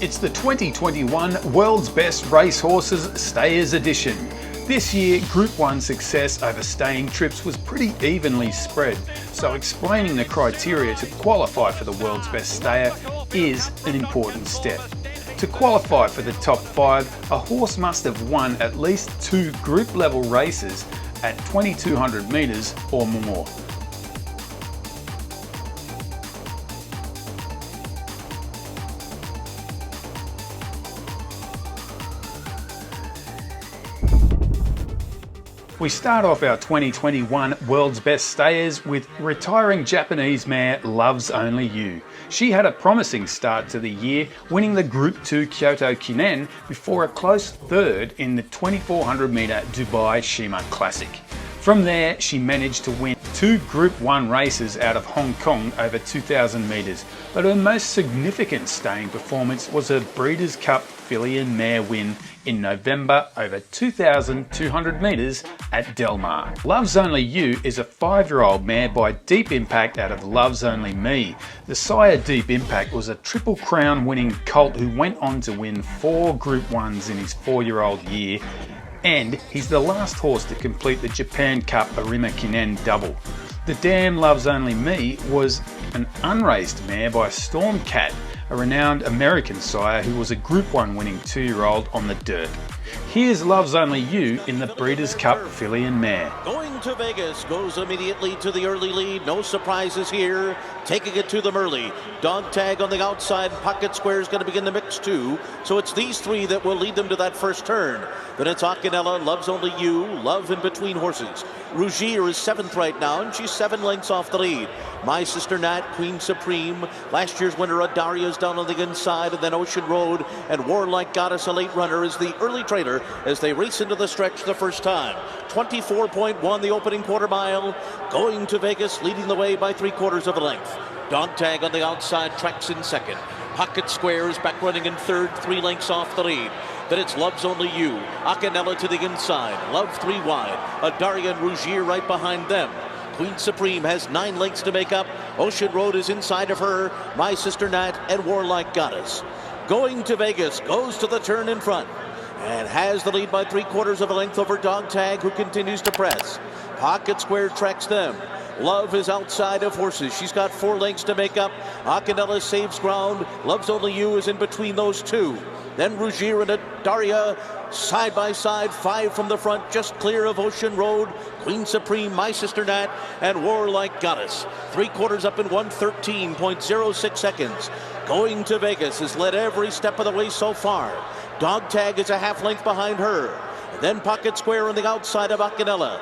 It's the 2021 World's Best Racehorses Stayers Edition. This year, Group 1 success over staying trips was pretty evenly spread, so explaining the criteria to qualify for the World's Best Stayer is an important step. To qualify for the top 5, a horse must have won at least 2 group level races at 2200 metres or more. We start off our 2021 World's Best Stayers with retiring Japanese mare Love's Only You. She had a promising start to the year, winning the Group 2 Kyoto Kinen before a close third in the 2400 metre Dubai Shima Classic. From there, she managed to win 2 Group 1 races out of Hong Kong over 2000 metres, but her most significant staying performance was her Breeders' Cup filly and mare win in November over 2,200 metres at Del Mar. Love's Only You is a 5-year-old mare by Deep Impact out of Love's Only Me. The sire Deep Impact was a Triple Crown winning colt who went on to win 4 Group 1s in his 4-year-old year, and he's the last horse to complete the Japan Cup Arima Kinen double. The dam Love's Only Me was an unraced mare by Stormcat, a renowned American sire who was a Group 1 winning 2-year-old on the dirt. Here's Love's Only You in the Breeders' Cup filly and mare. Going to Vegas, goes immediately to the early lead. No surprises here. Taking it to them early. Dog tag on the outside. Pocket Square is going to begin the mix too. So it's these 3 that will lead them to that first turn. Then it's Acanella, Love's Only You, Love in between horses. Rougier is 7th right now, and she's 7 lengths off the lead. My Sister Nat, Queen Supreme. Last year's winner Adayar is down on the inside, and then Ocean Road and Warlike Goddess, a late runner, is the early trailer as they race into the stretch the first time. 24.1 the opening quarter mile. Going to Vegas, leading the way by 3/4 of a length. Dog tag on the outside, tracks in second. Pocket Square is back running in third, 3 lengths off the lead. Then it's Love's Only You. Acanella to the inside. Love 3 wide. Adayar and Rougier right behind them. Queen Supreme has 9 lengths to make up. Ocean Road is inside of her. My Sister Nat and Warlike Goddess. Going to Vegas, goes to the turn in front and has the lead by 3/4 of a length over Dog Tag, who continues to press. Pocket Square tracks them. Love is outside of horses. She's got 4 lengths to make up. Acanella saves ground. Love's Only You is in between those 2. Then Rougier and Adayar side by side, 5 from the front, just clear of Ocean Road. Queen Supreme, My Sister Nat, and Warlike Goddess. 3/4 up in 1:13.06 seconds. Going to Vegas has led every step of the way so far. Dog Tag is a 1/2 length behind her. Then Pocket Square on the outside of Acanella.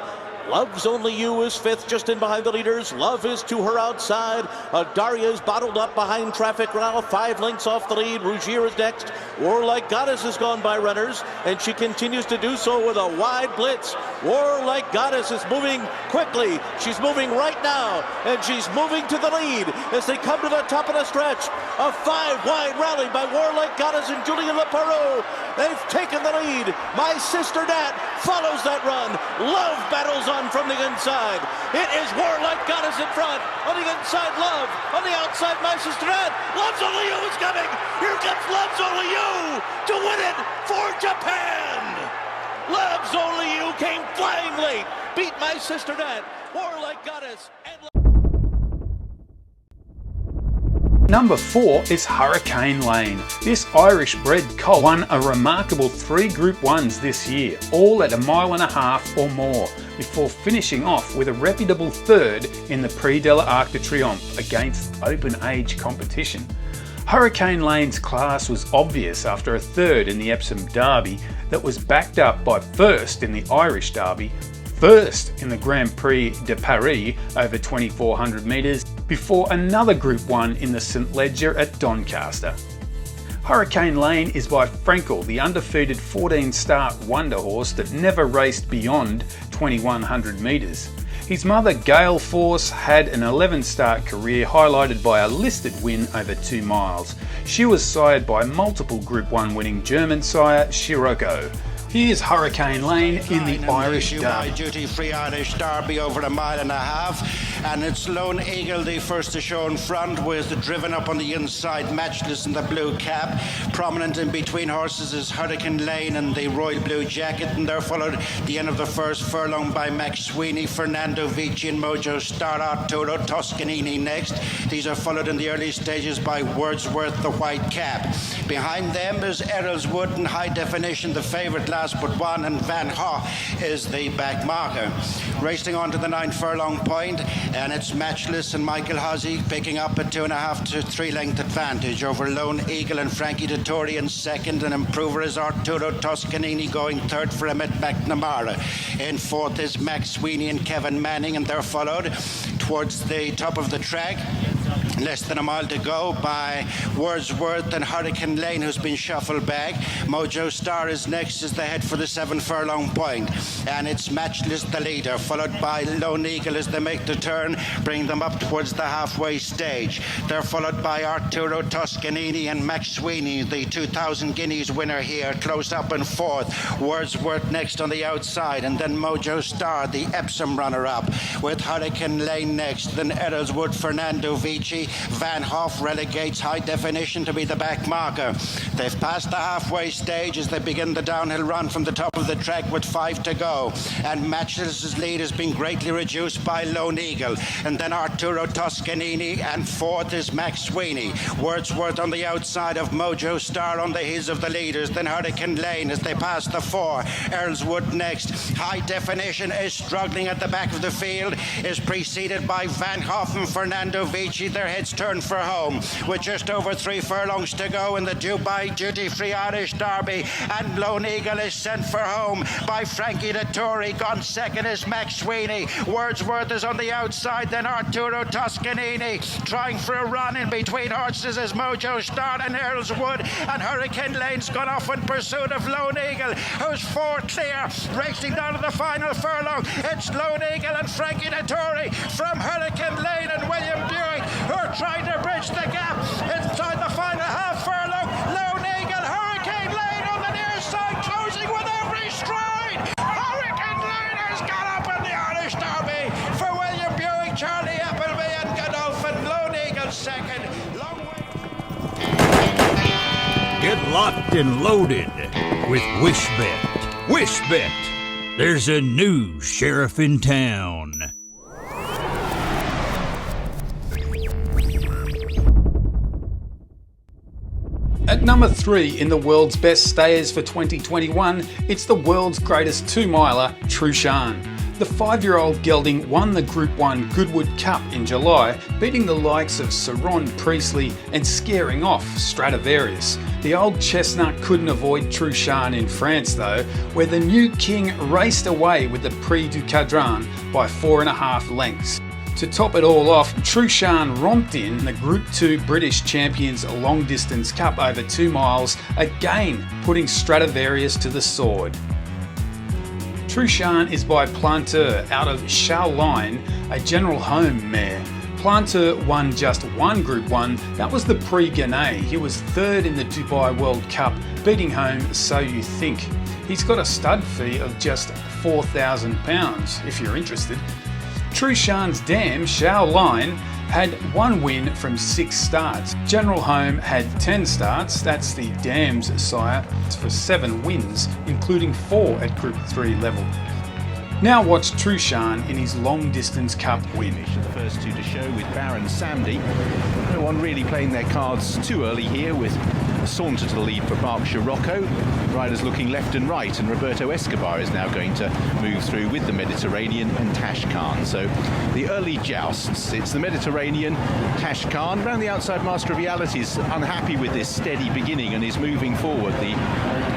Love's Only You is 5th, just in behind the leaders. Love is to her outside. Adayar is bottled up behind traffic now, 5 lengths off the lead. Rougier is next. Warlike Goddess has gone by runners, and she continues to do so with a wide blitz. Warlike Goddess is moving quickly. She's moving right now, and she's moving to the lead as they come to the top of the stretch. A 5-wide rally by Warlike Goddess and Julia Leperot. They've taken the lead. My Sister Nat follows that run. Love battles on from the inside. It is Warlike Goddess in front. On the inside, Love. On the outside, My Sister Nat. Love's Only You is coming. Here comes Love's Only You to win it for Japan. Love's Only You came flying late. Beat My Sister Nat, Warlike Goddess, and Number 4 is Hurricane Lane. This Irish-bred colt won a remarkable 3 Group 1s this year, all at 1.5 miles or more, before finishing off with a reputable 3rd in the Prix de l'Arc de Triomphe against open age competition. Hurricane Lane's class was obvious after a 3rd in the Epsom Derby that was backed up by 1st in the Irish Derby, 1st in the Grand Prix de Paris over 2400 metres, before another Group 1 in the St Leger at Doncaster. Hurricane Lane is by Frankel, the undefeated 14-start wonder horse that never raced beyond 2100 metres. His mother Gale Force had an 11-start career highlighted by a listed win over 2 miles. She was sired by multiple Group 1 winning German sire Scirocco. Here's Hurricane Lane in the Irish Derby. Duty-free Irish Derby over 1.5 miles. And it's Lone Eagle, the first to show in front, with driven up on the inside, Matchless in the blue cap. Prominent in between horses is Hurricane Lane and the royal blue jacket, and they're followed at the end of the first furlong by Max Sweeney, Fernando Vici and Mojo Star, Arturo Toscanini next. These are followed in the early stages by Wordsworth, the white cap. Behind them is Errol's Wood and High Definition, the favourite last but one, and Van Haw is the back marker. Racing on to the 9 furlong point, and it's Matchless and Michael Hosey picking up a 2.5 to 3 length advantage over Lone Eagle and Frankie Dettori in second, and improver is Arturo Toscanini going third for him at McNamara. In fourth is Max Sweeney and Kevin Manning, and they're followed towards the top of the track, less than a mile to go, by Wordsworth and Hurricane Lane, who's been shuffled back. Mojo Star is next as they head for the 7 furlong point, and it's Matchless the leader, followed by Lone Eagle as they make the turn, bringing them up towards the halfway stage. They're followed by Arturo Toscanini and Max Sweeney, the 2,000 guineas winner here, close up in fourth. Wordsworth next on the outside, and then Mojo Star, the Epsom runner-up, with Hurricane Lane next, then Errol's Wood, Fernando Vici. Van Hoff relegates High Definition to be the back marker. They've passed the halfway stage as they begin the downhill run from the top of the track with 5 to go, and Matchless's lead has been greatly reduced by Lone Eagle, and then Arturo Toscanini, and fourth is Max Sweeney. Wordsworth on the outside of Mojo Star on the heels of the leaders, then Hurricane Lane as they pass the 4. Earl's Wood next. High Definition is struggling at the back of the field, is preceded by Van Hoff and Fernando Vici. Their heads turn for home with just over 3 furlongs to go in the Dubai Duty Free Irish Derby, and Lone Eagle is sent for home by Frankie Dettori. Gone second is Max Sweeney. Wordsworth is on the outside, then Arturo Toscanini trying for a run in between horses as Mojo Star and Earl's Wood, and Hurricane Lane's gone off in pursuit of Lone Eagle, who's 4 clear. Racing down to the final furlong, it's Lone Eagle and Frankie Dettori from Hurricane Lane and William Buick, who are trying to bridge the gap inside the final half furlong. Lone Eagle, Hurricane Lane on the near side, closing with every stride. Hurricane Lane has got up in the Irish Derby for William Buick, Charlie Appleby and Godolphin. Lone Eagle second. Long way. Get locked and loaded with WishBet. WishBet, there's a new sheriff in town. At number 3 in the world's best stayers for 2021, it's the world's greatest 2-miler, Trueshan. The 5-year-old gelding won the Group 1 Goodwood Cup in July, beating the likes of Saron Priestley and scaring off Stradivarius. The old chestnut couldn't avoid Trueshan in France though, where the new king raced away with the Prix du Cadran by 4.5 lengths. To top it all off, Trueshan romped in the Group 2 British Champions Long Distance Cup over 2 miles, again putting Stradivarius to the sword. Trueshan is by Planteur out of Shaoline, a General Home mare. Planteur won just one Group 1, that was the Prix Gannet. He was 3rd in the Dubai World Cup, beating home So You Think. He's got a stud fee of just £4,000 if you're interested. Trueshan's dam, Shaoline, had 1 win from 6 starts. General Home had 10 starts, that's the dam's sire, for 7 wins, including 4 at Group 3 level. Now watch Trueshan in his long distance cup win. The first 2 to show with Baron Sandy. No one really playing their cards too early here, with a saunter to the lead for Berkshire Rocco. Riders looking left and right, and Roberto Escobar is now going to move through with the Mediterranean and Tash Khan. So the early jousts, it's the Mediterranean, Tash Khan. Round the outside, Master of Realities unhappy with this steady beginning and is moving forward. The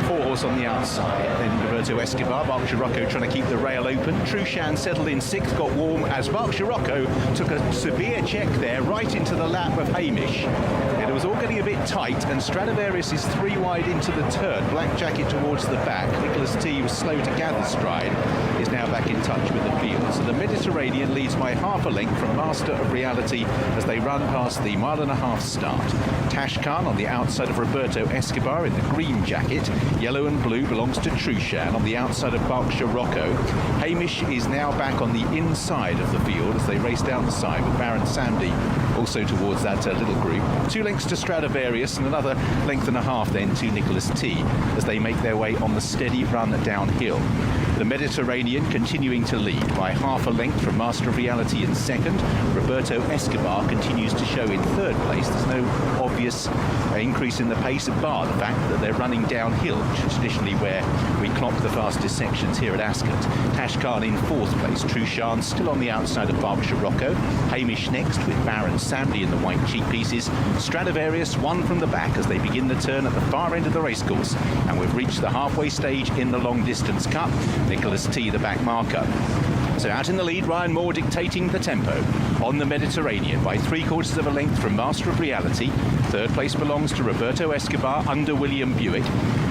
4-horse on the outside, then Roberto Escobar, Berkshire Rocco trying to keep the rail open. Trueshan settled in 6th, got warm as Berkshire Rocco took a severe check there right into the lap of Hamish. It was all getting a bit tight, and Stradivarius is 3 wide into the turn. Black jacket towards the back. Nicholas T was slow to gather stride, is now back in touch with the field. So the Mediterranean leads by half a length from Master of Reality as they run past the 1.5 mile start. Trushan on the outside of Roberto Escobar in the green jacket. Yellow and blue belongs to Trueshan on the outside of Berkshire Rocco. Hamish is now back on the inside of the field as they race down the side with Baron Samdi also towards that little group. 2 lengths to Stradivarius and another length and a half then to Nicholas T as they make their way on the steady run downhill. The Mediterranean continuing to lead by half a length from Master of Reality in second. Roberto Escobar continues to show in third place. There's no obvious increase in the pace, bar the fact that they're running downhill, which is traditionally where we clock the fastest sections here at Ascot. Trushan in fourth place. Trueshan still on the outside of Berkshire Rocco. Hamish next with Baron Samdi in the white cheek pieces. Stradivarius one from the back as they begin the turn at the far end of the racecourse. And we've reached the halfway stage in the long distance cup. Nicholas T, the back marker. So out in the lead, Ryan Moore dictating the tempo on the Mediterranean by 3/4 of a length from Master of Reality. Third place belongs to Roberto Escobar under William Buick.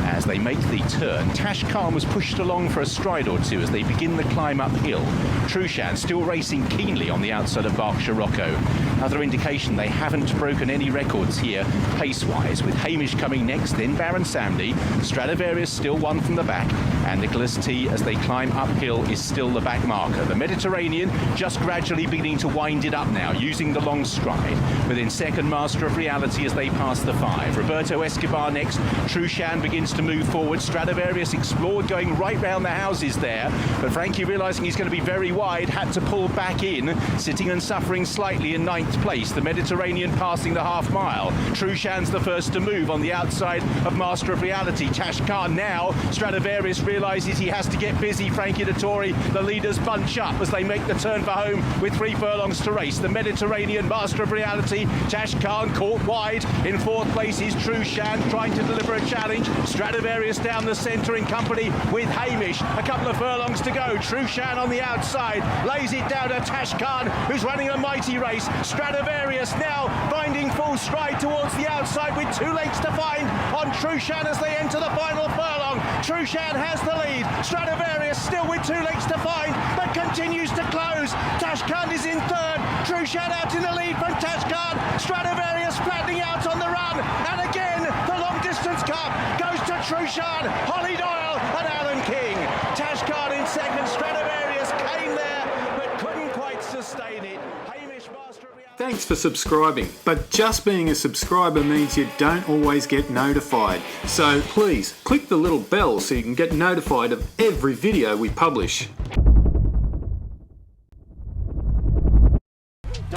As they make the turn, Trushan was pushed along for a stride or two as they begin the climb uphill. Trueshan still racing keenly on the outside of Berkshire Rocco. Another indication they haven't broken any records here pace-wise, with Hamish coming next, then Baron Samdi. Stradivarius still one from the back, and Nicholas T as they climb uphill is still the back marker. The Mediterranean just gradually beginning to wind it up now, using the long stride. Within second, Master of Reality as they pass the 5. Roberto Escobar next. Trueshan begins to move forward. Stradivarius explored going right round the houses there, but Frankie, realising he's going to be very wide, had to pull back in, sitting and suffering slightly in 9th place. The Mediterranean passing the half mile. Trushan's the first to move on the outside of Master of Reality. Trushan now. Stradivarius realises he has to get busy. Frankie Dettori, the leaders bunch up as they make the turn for home with 3 furlongs to race. The Mediterranean, Master of Reality. Trushan caught wide. In 4th place is Trueshan trying to deliver a challenge. Stradivarius down the centre in company with Hamish. A couple of furlongs to go. Trueshan on the outside lays it down to Trushan, who's running a mighty race. Stradivarius now finding full stride towards the outside with 2 lengths to find on Trushan as they enter the final furlong. Trushan has the lead. Stradivarius still with 2 lengths to find, but continues to close. Trushan is in third. Trushan out in the lead from Trushan. Stradivarius flattening out on the run, and again the long distance cup goes to Trushan, Holly Doyle and Alan King. Trushan in second. Stradivarius came there but couldn't quite sustain it. Hamish, Master of Reality. Thanks for subscribing, but just being a subscriber means you don't always get notified. So please click the little bell so you can get notified of every video we publish.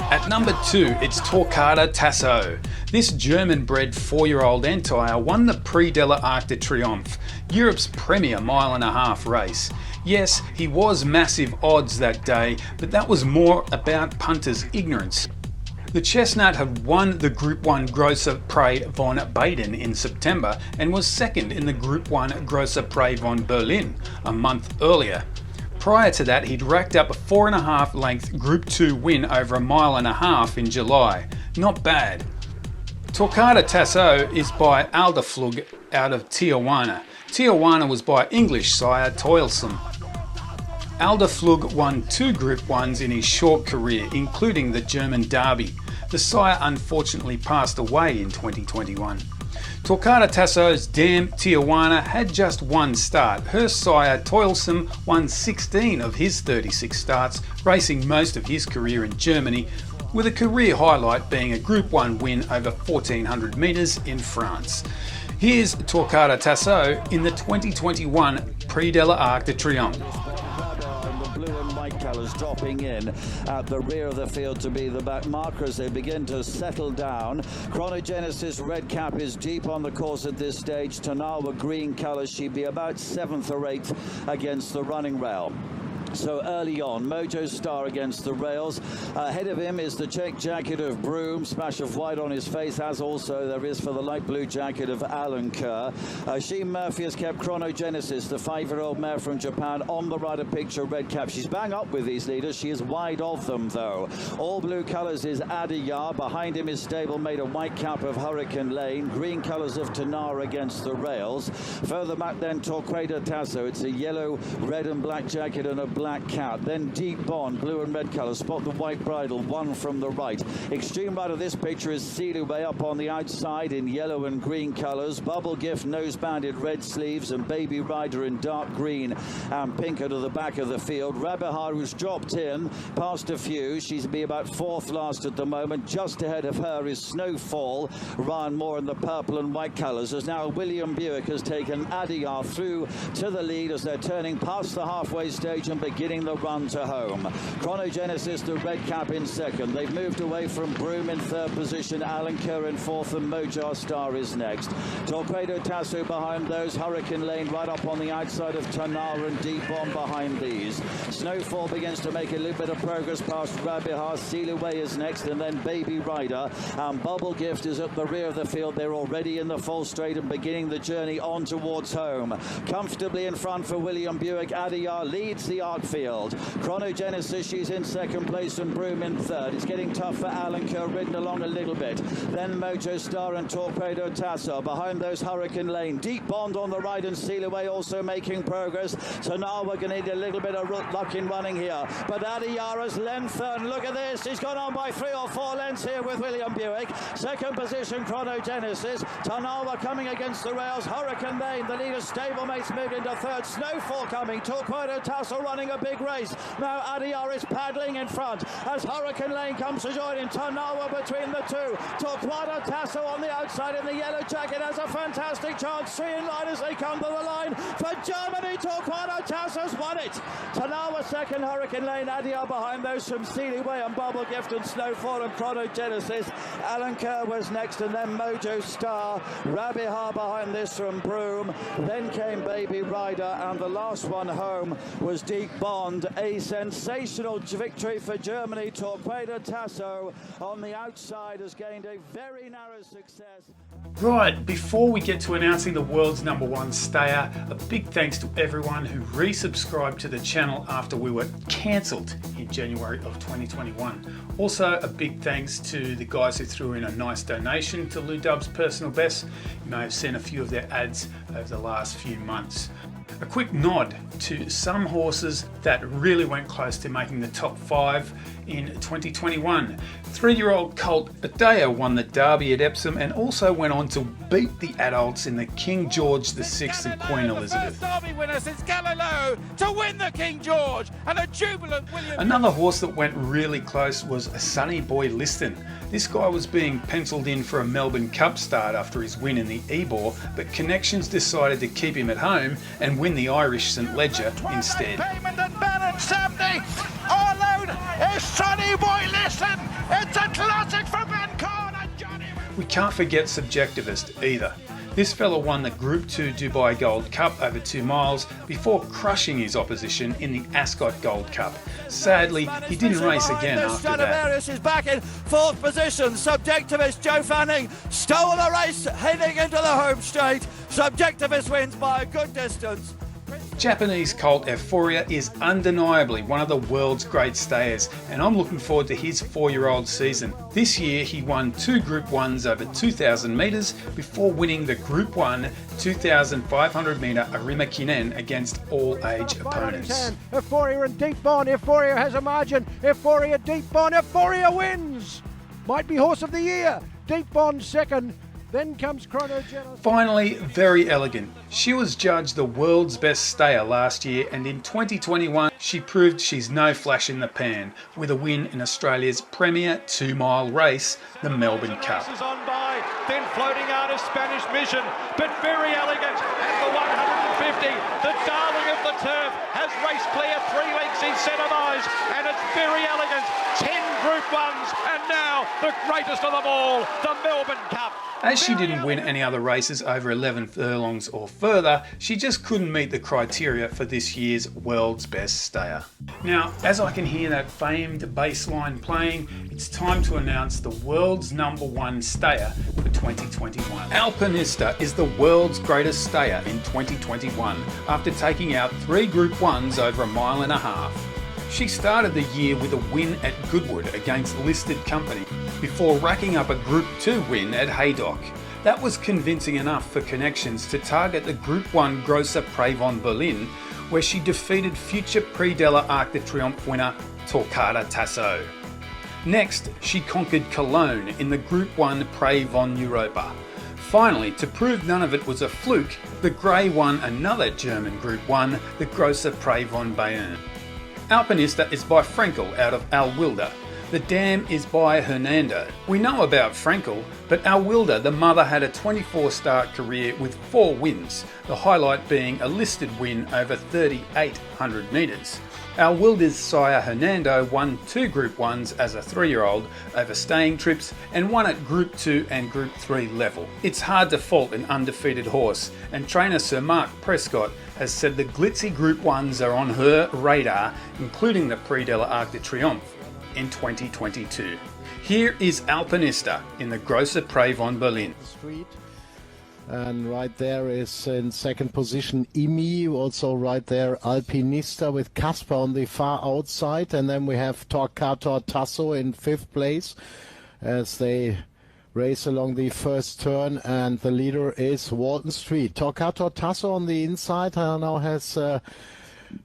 At number 2, it's Torcada Tasso. This German-bred 4-year-old Entire won the Prix de l'Arc de Triomphe, Europe's premier mile-and-a-half race. Yes, he was massive odds that day, but that was more about punters' ignorance. The chestnut had won the Group 1 Grosser Prix von Baden in September and was second in the Group 1 Grosser Prix von Berlin a month earlier. Prior to that, he'd racked up a 4.5 length Group 2 win over a mile-and-a-half in July. Not bad. Torcada Tasso is by Alderflug out of Tijuana. Tijuana was by English sire Toilsome. Alderflug won 2 Group 1s in his short career, including the German Derby. The sire unfortunately passed away in 2021. Torcada Tasso's Dam Tijuana had just 1 start. Her sire Toilsome won 16 of his 36 starts, racing most of his career in Germany, with a career highlight being a Group 1 win over 1400 metres in France. Here's Torcada Tasso in the 2021 Prix de l'Arc de Triomphe. Colours dropping in at the rear of the field to be the back marker as they begin to settle down. Chronogenesis red cap is deep on the course at this stage. Tanawa green colours, she'd be about 7th or 8th against the running rail. So early on, Mojo Star against the rails. Ahead of him is the check jacket of Broom, splash of white on his face, as also there is for the light blue jacket of Alan Kerr. Sheen Murphy has kept Chronogenesis, the 5-year-old mare from Japan, on the rider picture red cap. She's bang up with these leaders. She is wide of them, though. All blue colours is Adayar. Behind him is stablemate, a white cap of Hurricane Lane. Green colours of Tanara against the rails. Further back then, Torquator Tasso. It's a yellow, red and black jacket and a black cap, then Deep Bond, blue and red colours. Spot the white bridle, one from the right. Extreme right of this picture is Sealy way up on the outside in yellow and green colours. Bubble Gift, nose-banded red sleeves, and Baby Rider in dark green and pink to the back of the field. Adayar, who's dropped in, past a few. She's be about fourth last at the moment. Just ahead of her is Snowfall. Ryan Moore in the purple and white colours. As now William Buick has taken Adayar through to the lead as they're turning past the halfway stage and beginning the run to home. Chrono Genesis, the red cap in second. They've moved away from Broom in third position. Alan Kerr in fourth, and Mojar Star is next. Torquator Tasso behind those. Hurricane Lane right up on the outside of Tanar and Deep On behind these. Snowfall begins to make a little bit of progress past Adayar. Sealy Way is next, and then Baby Rider. Bubble Gift is at the rear of the field. They're already in the full straight and beginning the journey on towards home. Comfortably in front for William Buick. Adayar leads the Arkfield. Chrono Genesis, she's in second place, and Broom in third. It's getting tough for Alan Kerr, ridden along a little bit. Then Mojo Star and Torquator Tasso. Behind those, Hurricane Lane. Deep Bond on the right, and Sealy Way also making progress. So now we're going to need a little bit of luck in running here. But Adayar has length, and look at this. He's gone on by 3 or 4 lengths here with William Buick. Second position, Chrono Genesis. Tanawa coming against the rails. Hurricane Lane, the leader, stablemates moved into third. Snowfall coming. Torquator Tasso running a big race. Now Adayar is paddling in front as Hurricane Lane comes to join in. Tanawa between the two. Torquator Tasso on the outside in the yellow jacket has a fantastic chance. 3 in line as they come to the line. For Germany, Torquator Tasso's won it. Tanawa second, Hurricane Lane. Adayar behind those from Sealy Way and Bubble Gift and Snowfall and Chrono Genesis. Alan Kerr was next, and then Mojo Star. Adayar behind this from Broom. Then came Baby Rider, and the last one home was Deep Bond. A sensational victory for Germany. Torquator Tasso on the outside has gained a very narrow success. Right, before we get to announcing the world's #1 stayer, a big thanks to everyone who resubscribed to the channel after we were cancelled in January of 2021. Also, a big thanks to the guys who threw in a nice donation to Lew Dub's Personal Best. You may have seen a few of their ads over the last few months. A quick nod to some horses that really went close to making the top 5 in 2021. 3-year-old colt Adayar won the Derby at Epsom and also went on to beat the adults in the King George VI and Queen Elizabeth. The first Derby winner since Galileo to win the King George, and a jubilant William. Another horse that went really close was a Sunny Boy Liston. This guy was being penciled in for a Melbourne Cup start after his win in the Ebor, but Connections decided to keep him at home and win the Irish St Ledger instead. Sunny Boy Liston. It's a classic for Mankind and Johnny. We can't forget Subjectivist either. This fella won the Group 2 Dubai Gold Cup over 2 miles before crushing his opposition in the Ascot Gold Cup. Sadly, he didn't race again after that. Stradivarius is back in 4th position. Subjectivist Joe Fanning stole the race heading into the home straight. Subjectivist wins by a good distance. Japanese colt Efforia is undeniably one of the world's great stayers, and I'm looking forward to his 4-year-old season. This year he won 2 Group 1s over 2,000 metres before winning the Group 1 2,500 metre Arima Kinen against all-age opponents. Efforia and Deep Bond. Efforia has a margin. Efforia, Deep Bond. Efforia wins. Might be horse of the year. Deep Bond second. Then comes Chrono Genesis. Finally, Verry Elleegant. She was judged the world's best stayer last year, and in 2021 she proved she's no flash in the pan with a win in Australia's premier 2-mile race, the Melbourne Cup. Is on by, then floating out of Spanish Mission, but Verry Elleegant at the 150, the darling of the turf, has raced clear 3 lengths Incentivise, and it's Verry Elleegant, 10 Group 1s, and now the greatest of them all, the Melbourne Cup. As she didn't win any other races over 11 furlongs or further, she just couldn't meet the criteria for this year's world's best stayer. Now, as I can hear that famed bass line playing, it's time to announce the world's #1 stayer for 2021. Alpinista is the world's greatest stayer in 2021 after taking out 3 Group 1s over 1.5 miles. She started the year with a win at Goodwood against listed company before racking up a Group 2 win at Haydock. That was convincing enough for Connections to target the Group 1 grosser Pravon Berlin, where she defeated future Prix de l'Arc de Triomphe winner Torcada Tasso. Next, she conquered Cologne in the Group 1 Prix von Europa. Finally, to prove none of it was a fluke, the Grey won another German Group 1, the Grosser Prix von Bayern. Alpinista is by Frenkel out of Alwilda. The Dam is by Hernando. We know about Frenkel, but Alwilda, the mother, had a 24-start career with 4 wins, the highlight being a listed win over 3,800 metres. Alwilda's sire Hernando won 2 Group 1s as a 3-year-old over staying trips and one at Group 2 and Group 3 level. It's hard to fault an undefeated horse, and trainer Sir Mark Prescott has said the glitzy Group 1s are on her radar, including the Prix de l'Arc de Triomphe in 2022. Here is Alpinista in the Grosser Prix von Berlin. And right there is in second position Imi, also right there Alpinista with Kasper on the far outside, and then we have Torquator Tasso in 5th place as they race along the first turn, and the leader is Walton Street. Torquator Tasso on the inside now has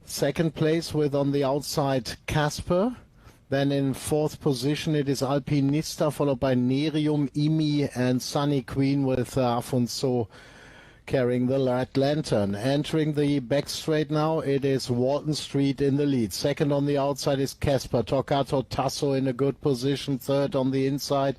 second place with on the outside Kasper. Then in 4th position it is Alpinista, followed by Nerium, Imi and Sunny Queen with Afonso carrying the Red Lantern. Entering the back straight now, it is Walton Street in the lead. Second on the outside is Kasper. Torquator Tasso in a good position. Third on the inside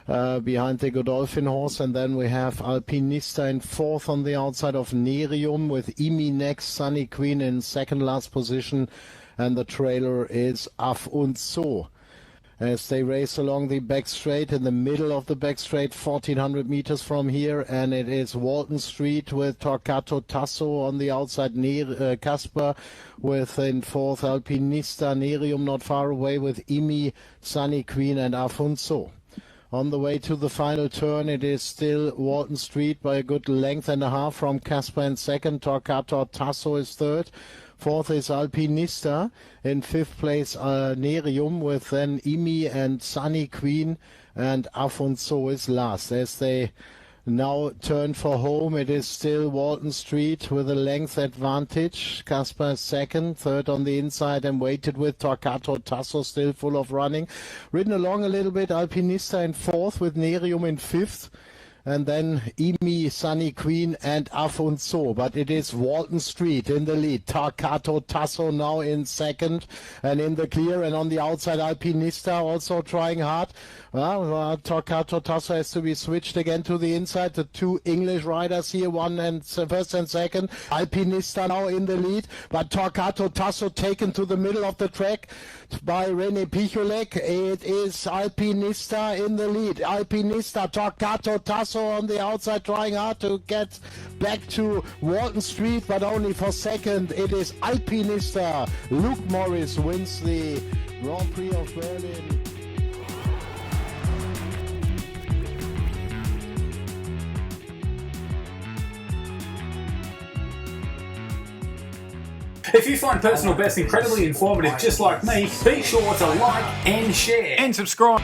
behind the Godolphin horse. And then we have Alpinista in 4th on the outside of Nerium with Imi next. Sunny Queen in second last position. And the trailer is Af und So. As they race along the back straight, in the middle of the back straight, 1,400 meters from here, and it is Walton Street with Torquator Tasso on the outside, Kasper with in 4th Alpinista, Nerium not far away with Imi, Sunny Queen and Af und So. On the way to the final turn, it is still Walton Street by a good length and a half from Kasper in second. Torquator Tasso is third. 4th is Alpinista. In 5th place Nerium with then Imi and Sunny Queen, and Afonso is last. As they now turn for home, it is still Walton Street with a length advantage. Kasper is second, third on the inside and weighted with Torquator Tasso still full of running. Ridden along a little bit, Alpinista in 4th with Nerium in 5th. And then Imi, Sunny Queen and Afonso. But it is Walton Street in the lead. Torquator Tasso now in second and in the clear. And on the outside, Alpinista also trying hard. Well, Torquator Tasso has to be switched again to the inside. The 2 English riders here, first and second. Alpinista now in the lead. But Torquator Tasso taken to the middle of the track by René Picholek. It is Alpinista in the lead. Alpinista, Torquator Tasso on the outside trying hard to get back to Walton Street, but only for second. It is Alpinista. Luke Morris wins the Grand Prix of Berlin. If you find Personal Best incredibly informative just like me, be sure to like and share and subscribe.